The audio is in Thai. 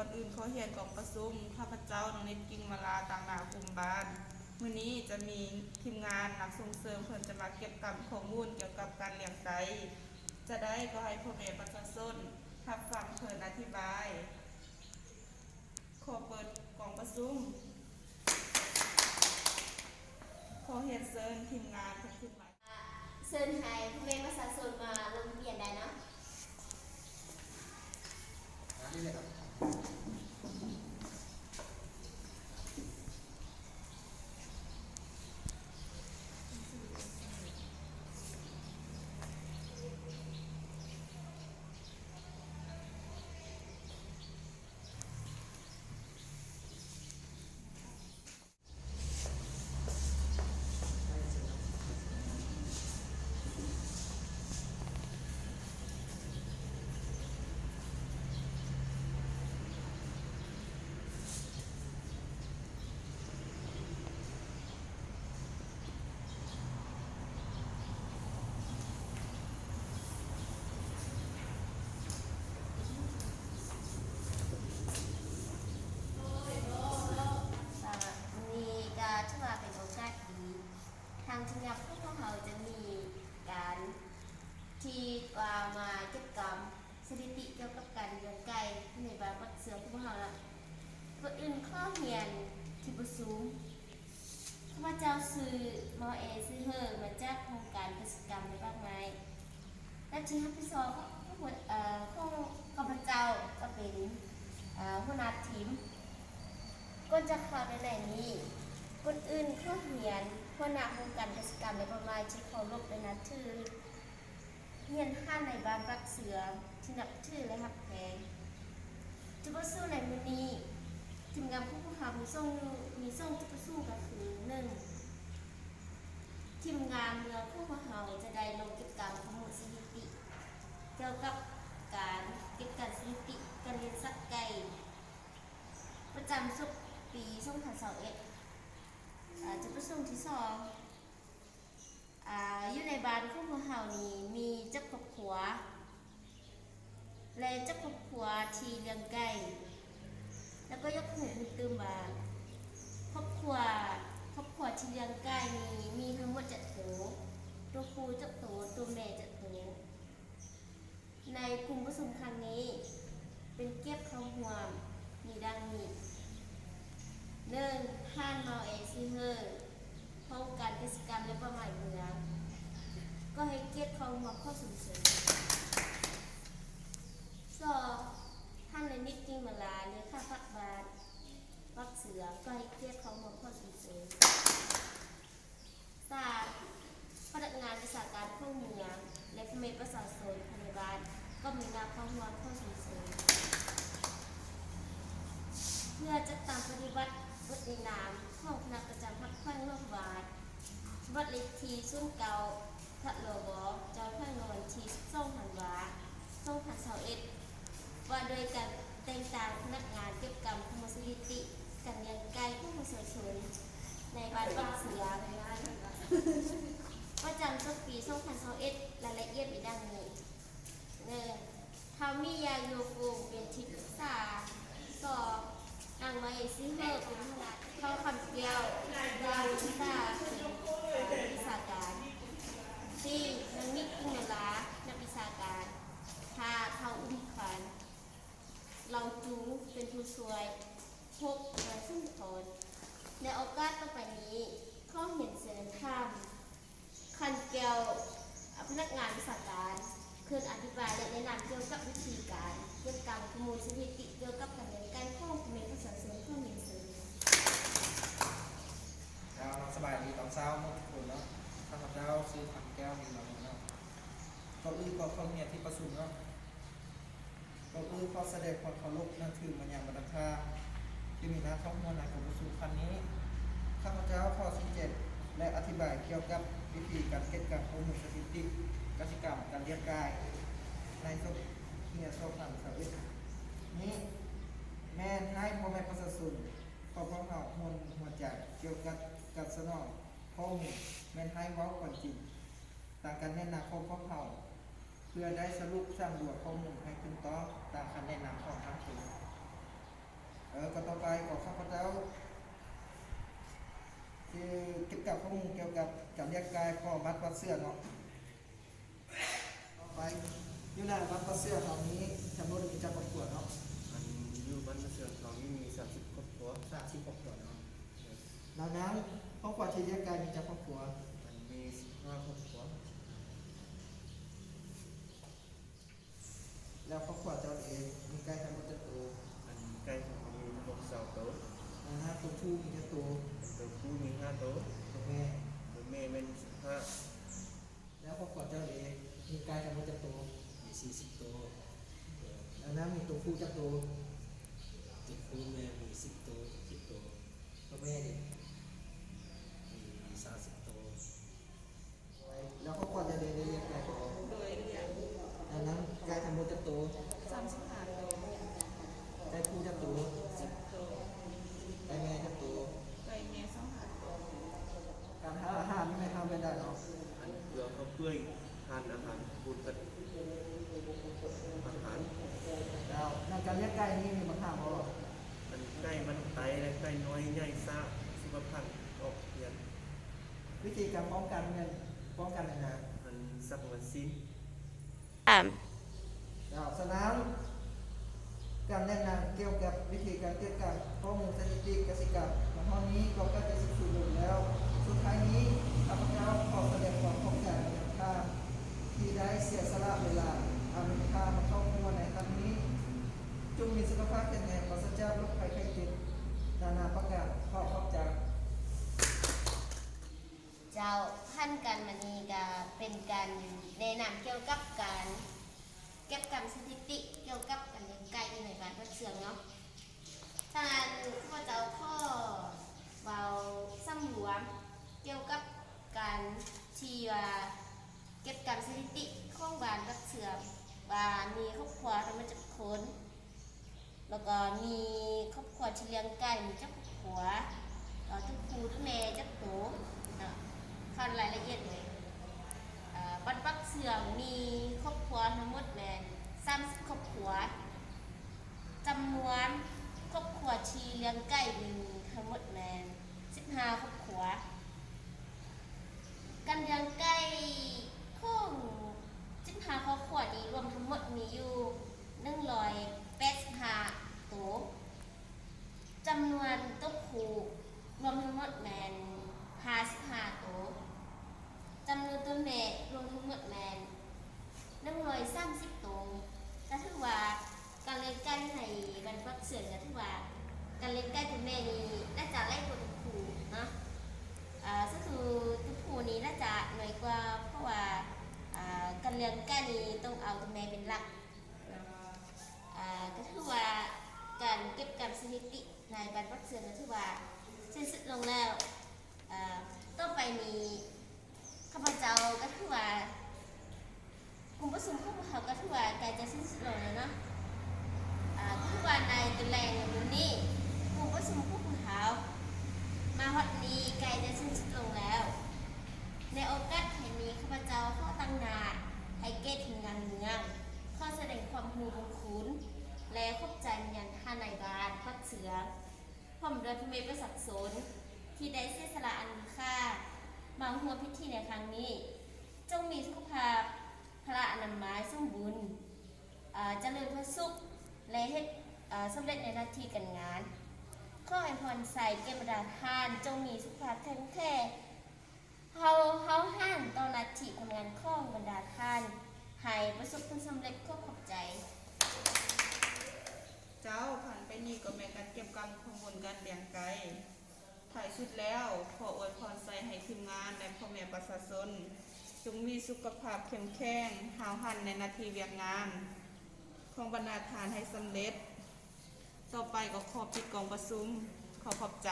อนอื่นขอเรียนกองประชุมข้าพเจ้าน้องนิดกิ่งมาลาต่างหน้ากลุ่มบ้านมื้อนี้จะมีทีมงานนักส่งเสริมเพิ่นจะมาเก็บข้อมูลเกี่ยวกับการเลี้ยงไก่จะได้ก็ให้พ่อแม่ประชาชนรับฟังเพิ่นอธิบายขอเปิดกองประชุมขอเรียนเชิญทีมงานเพิ่นขึ้นมาเชิญให้พ่อแม่ประชาชนมาลงทะเบียนได้เนาะนี่เลยครับมีการที่มาเป็นโอกาสดีทางทีมงานพวกเราจะมีการที่ว่ามาเก็บกรรมสถิติเกี่ยวกับการเลี้ยงไก่ในบ้านวัดเสือพวกเราละก่อนอื่นข้อเรียนที่ประชุมข้าพเจ้าซื้อมอเอซื้อเฮอมาจากโครงการกิจกรรมในบ้านไม้และที่ที่สองของข้าพเจ้าก็เป็นหัวหน้าทีมก็จะเข้าในไหนนี้คนอื่นเขาเหียนหัวหน้าโครงการกิจกรรมในประมาณที่เขาลบในนัดชื่อเฮียนห้าในบ้านรักเสือที่นับชื่อและหักแพงจุดประสงค์ในมื้อนี้ทีมงานผู้ประคับมีส่งจุดประสงค์ก็คือหนึ่งทีมงานเมืองผู้ประคับจะได้ลงกิจกรรมข้อมูลสถิติเกี่ยวกับการเก็บการสถิติการเลี้ยงสัตว์ไก่ประจำสุกปี2021จุดประสงค์ที่สองอยู่ในบ้านของพวกเรานี้มีเจ้าครอบครัวและเจ้าครอบครัวที่เลี้ยงไก่แล้วก็ยกหูตื่นมาครอบครัวที่เลี้ยงไก่มีทั้งหมด7ตัวผู้7ตัวตัวแม่7ตัวในกลุ่มประชุมครั้งนี้เป็นเก็บข้าวหวมมีดังนี้1ห้านมอเอซีเฮอร์โครงการกิจกรรมและประมาณเมืองก็ให้เก็บข้าวหวมเข้าสู่เสริม2ท่านในนิดกิ่งมาลาหรือข้าพักบาทวักเสือก็ให้เก็บข้าวหวมเข้าสู่เสริม3พนักงานวิชาการข้อเมืองและผู้มีประชาชนภายในบ้านก็มีนำข้าวหวมเข้าสู่เสริมเพื่อจัดตามปฏิบัติบทในนามของคณะประจำพรรคแขวงโลกบาทวัดเลขที่09ทัดโลบจอแขวงวันที่12ธันวาคม2021ว่าโดยการแต่งตั้งพนักงานเก็บกรรมข้อมูลสถิติการเลี้ยงไก่ของประชาชนในบ้านวัดเสือประจำปี2021รายละเอียดมีดังนี้1เขามียาโยฟูเป็นที่ปรึกษา2นางมาเอซิเฮอร์เป็นผู้รับเข้าคำเกี่ยวยาวิชาเป็นวิชาการ4นางนิกอิงลานักวิชาการ5เขาอุ้มขันเราจูเป็นผู้ช่วย6นายซึ่งทนในโอกาสต่อไปนี้ข้อเห็นเสนอข้ามคันเกลพนักงานวิชาการคืนอธิบายและแนะนำเกี่ยวกับวิธีการเก็บกรรมข้อมูลสถิติเกี่ยวกับการเลี้ยงไก่ข้องเมฆภาษาเสริมข้อมูลเสริมสบายดีตอนเช้าเมื่อทุกคนเนาะข้าพเจ้าซื้อพันแก้วมีมาเนาะก็เขาเนี่ยที่ประชุมเนาะก็เขาแสดงความเคารพนั่นคือมันยังบรรดาที่มีนักข้อมูลในการประชุมครั้งนี้ข้าพเจ้าขอชี้แจงและอธิบายเกี่ยวกับวิธีการเก็บกรรมข้อมูลสถิติกสิกรรมการเลี้ยงไก่ในสมเฮียโซฟันสวิตนี้แม่ให้พ่อแม่ประชาชนพอพร้อมเอาหัวใจเกี่ยวกับการสนองข้อมูลแม่ให้เว้าก่อนจริงต่างกันแนะนำของพวกเขาเพื่อได้สรุปสร้างรวจข้อมูลให้ขึ้นต้องตามคำแนะนำของทางศูนย์ เสื้อเนาะต่อไปอยู่ในบ้านปักเสื้อของนี้จำนวนมีจักรครอบครัวเนาะ อันอยู่บ้านเสือเขานี่มี30ครอบครัว 30ครอบครัวเนาะดังนั้นครอบครัวที่เลี้ยงไก่มีจักรครอบครัว อันมี15ครอบครัว แล้วครอบครัวเจ้าเองมีไก่ทั้งหมดจักรตัว อันใกล้ของมีทั้งหมด20โต๊ะ นะฮะตัวผู้มีจักรตัว ตัวผู้มี5โต๊ะ ตัวแม่ ตัวแม่เป็น15 แล้วครอบครัวเจ้าเองมีไก่ทั้งหมดจักรตัว มี40ตัว ดังนั้นมีตัวผู้จักรตัว ตัวผู้แม่มี10ตัว10ตัว ตัวแม่ดิ มี30ตัว แล้วครอบครัวเจ้าเองได้เลี้ยงไก่ตัว โดยเรียน ดังนั้นไก่ทั้งหมดจักรตัว 35ตัว ไก่ผู้จักรตัว 10ตัว ไก่แม่จักรตัว ไก่แม่25ตัว การหาอาหารไม่ทำไม่ได้เนาะ อันเกลือเขาเปื่อยทานอาหารบูดกับอาหาร แล้วในการเลี้ยงไก่นี้มีปัญหาบ่ อันใกล้มันไตและใกล้น้อยใหญ่ซ่าสุขภาพออกเพียน วิธีการป้องกันเนี่ยป้องกันยังไง อันสักวันสิ้น แล้วสนามการแนะนำเกี่ยวกับวิธีการเก็บการข้อมูลสถิติกสิกรรมของห้องนี้ก็ใกล้จะสิ้นสุดลงแล้ว สุดท้ายนี้ข้าพเจ้าขอแสดงความขอบใจในค่าที่ได้เสียสละเวลาเอาเวลามาเข้าครัวในครั้งนี้ จงมีสุขภาพแข็งแรงปราศจากโรคภัยไข้เจ็บนานาประการขอขอบใจ เจ้าขั้นการมานีก็เป็นการแนะนำเกี่ยวกับการเก็บกำสถิติเกี่ยวกับการเลี้ยงไก่ในบ้านพักเสืองเนาะฉะนั้นข้าเจ้าข้อเบาซ้ำรวมเกี่ยวกับการที่ว่าเก็บกำสถิติของบ้านพักเสืองว่ามีครอบครัวทั้งหมดจักคน แล้วก็มีครอบครัวที่เลี้ยงไก่มีจักรครอบครัวทุกครูทุกแม่จักรโตเนาะขั้นรายละเอียดเลยบ้านปักเสืองมีครอบครัวทั้งหมดแม่30ครอบครัวจำนวนครอบครัวที่เลี้ยงไก่มีทั้งหมดแม่15ครอบครัวการเลี้ยงไก่ของ15ครอบครัวนี้รวมทั้งหมดมีอยู่185ตัวจำนวนตัวผู้รวมทั้งหมดแมน55ตัวจำนวนตัวแม่รวมทั้งหมดแมน130ตัวก็ถือว่าการเลี้ยงไก่ในบรรพบุรุษเสือก็ถือว่าการเลี้ยงไก่ตัวแม่นี้น่าจะไล่กว่าตัวผู้เนาะก็คือตัวผู้นี้น่าจะน้อยกว่าเพราะว่าการเลี้ยงไก่นี้ต้องเอาตัวแม่เป็นหลัก ก็ถือว่าการเก็บกำสถิติในบรรพบุรุษเสือก็ถือว่าสิ้นสุดลงแล้วต่อไปนี้ข้าพเจ้าก็ถือว่ากลุ่มประชุมของพวกเขาก็ถือว่าใกล้จะสิ้นสุดลงแล้วเนาะก็ถือว่าในตัวแรงวันนี้กลุ่มประชุมของพวกเขามาฮอดนี้ใกล้จะสิ้นสุดลงแล้ว ในโอกาสแห่งนี้ข้าพเจ้าขอตั้งนาให้เกตถึงงานเมืองข้อแสดงความรู้บุญคุณและขอบใจยันท่านนายบาลพักเสือผมโดยพระเมตรประศักดิ์สนที่ได้เสียสละอันมีค่ามาร่วมพิธีในครั้งนี้ จงมีสุขภาพพระอนามัยสมบูรณ์เจริญพระสุขและเฮ็ดสำเร็จในหน้าที่การงานข้อให้พรใส่เกมดาทานจงมีสุขภาพแข็งแรงเฮาห้านต่อหน้าที่ทำงานข้องบรรดาท่านให้ประสบผลสำเร็จก็ขอบใจ เจ้าผ่านไปนี่ก็แม่นการเก็บกำข้อมูลการเลี้ยงไก่ถ่ายชุดแล้วขออวยพรใส่ให้ทีมงานและพ่อแม่ประชาชนจงมีสุขภาพเข้มแข็งหาวหันในหนาทีเวียกงานของบรรดาทานให้สำเร็จ ต่อไปก็ขอปิดกองประชุมขอขอบใจ